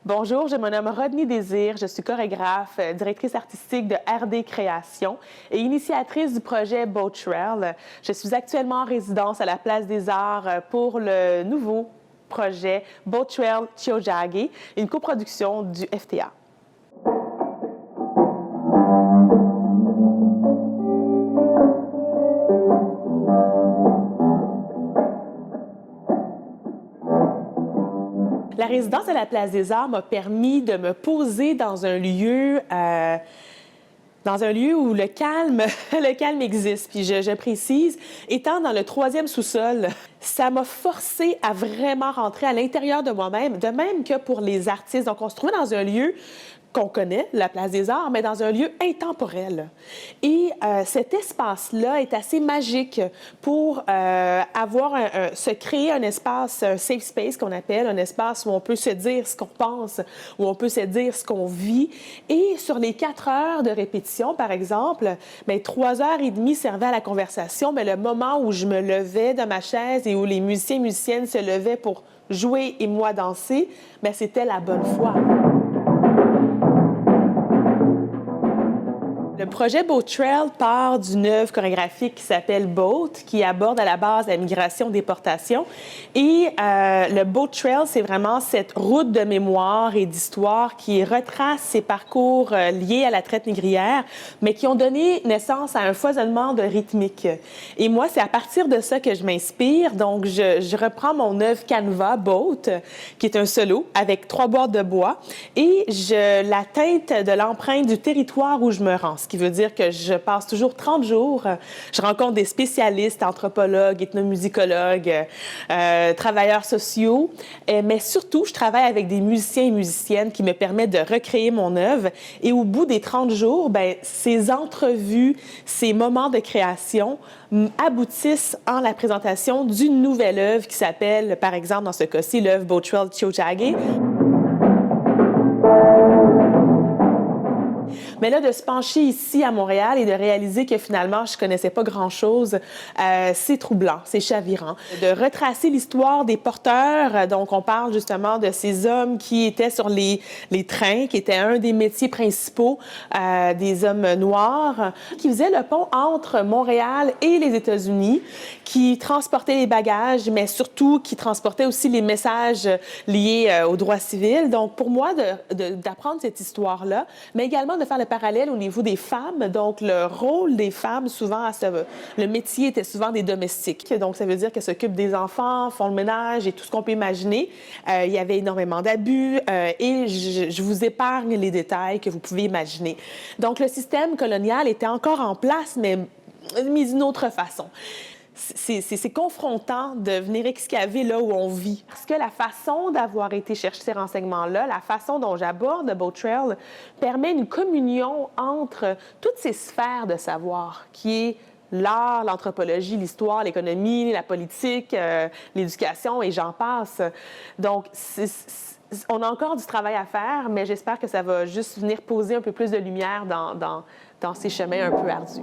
Bonjour, je me nomme Rodney Désir, je suis chorégraphe, directrice artistique de RD Création et initiatrice du projet Boat Trail. Je suis actuellement en résidence à la Place des Arts pour le nouveau projet Boat Trail Tiohtià:ke, une coproduction du FTA. La résidence à la Place des Arts m'a permis de me poser dans un lieu où le calme, le calme existe. Puis je précise, étant dans le troisième sous-sol, ça m'a forcé à vraiment rentrer à l'intérieur de moi-même, de même que pour les artistes. Donc, on se trouvait dans un lieu qu'on connaît, la Place des Arts, mais dans un lieu intemporel. Et cet espace-là est assez magique pour se créer un espace, un safe space qu'on appelle, un espace où on peut se dire ce qu'on pense, où on peut se dire ce qu'on vit. Et sur les 4 heures de répétition, par exemple, bien, 3 heures et demie servaient à la conversation, mais le moment où je me levais de ma chaise et où les musiciens et musiciennes se levaient pour jouer et moi danser, bien, c'était la bonne foi. Le projet Boat Trail part d'une œuvre chorégraphique qui s'appelle Boat, qui aborde à la base la migration-déportation. Et le Boat Trail, c'est vraiment cette route de mémoire et d'histoire qui retrace ces parcours liés à la traite négrière, mais qui ont donné naissance à un foisonnement de rythmique. Et moi, c'est à partir de ça que je m'inspire. Donc, je reprends mon œuvre Canva, Boat, qui est un solo avec 3 boîtes de bois, et je la teinte de l'empreinte du territoire où je me rends. Ce qui veut dire que je passe toujours 30 jours. Je rencontre des spécialistes, anthropologues, ethnomusicologues, travailleurs sociaux, mais surtout, je travaille avec des musiciens et musiciennes qui me permettent de recréer mon œuvre. Et au bout des 30 jours, bien, ces entrevues, ces moments de création aboutissent en la présentation d'une nouvelle œuvre qui s'appelle, par exemple, dans ce cas-ci, l'œuvre Boat Trail Tiohtià:ke. Mais là, de se pencher ici à Montréal et de réaliser que finalement, je connaissais pas grand-chose, c'est troublant, c'est chavirant. De retracer l'histoire des porteurs, donc on parle justement de ces hommes qui étaient sur les trains, qui étaient un des métiers principaux des hommes noirs, qui faisaient le pont entre Montréal et les États-Unis, qui transportaient les bagages, mais surtout qui transportaient aussi les messages liés aux droits civils. Donc, pour moi, d'apprendre cette histoire-là, mais également de faire le parallèle au niveau des femmes. Donc, le rôle des femmes, souvent, le métier était souvent des domestiques. Donc, ça veut dire qu'elles s'occupent des enfants, font le ménage et tout ce qu'on peut imaginer. Il y avait énormément d'abus et je vous épargne les détails que vous pouvez imaginer. Donc, le système colonial était encore en place, mais d'une autre façon. C'est confrontant de venir excaver là où on vit. Parce que la façon d'avoir été chercher ces renseignements-là, la façon dont j'aborde le Boat Trail permet une communion entre toutes ces sphères de savoir qui est l'art, l'anthropologie, l'histoire, l'économie, la politique, l'éducation et j'en passe. Donc, on a encore du travail à faire, mais j'espère que ça va juste venir poser un peu plus de lumière dans ces chemins un peu ardus.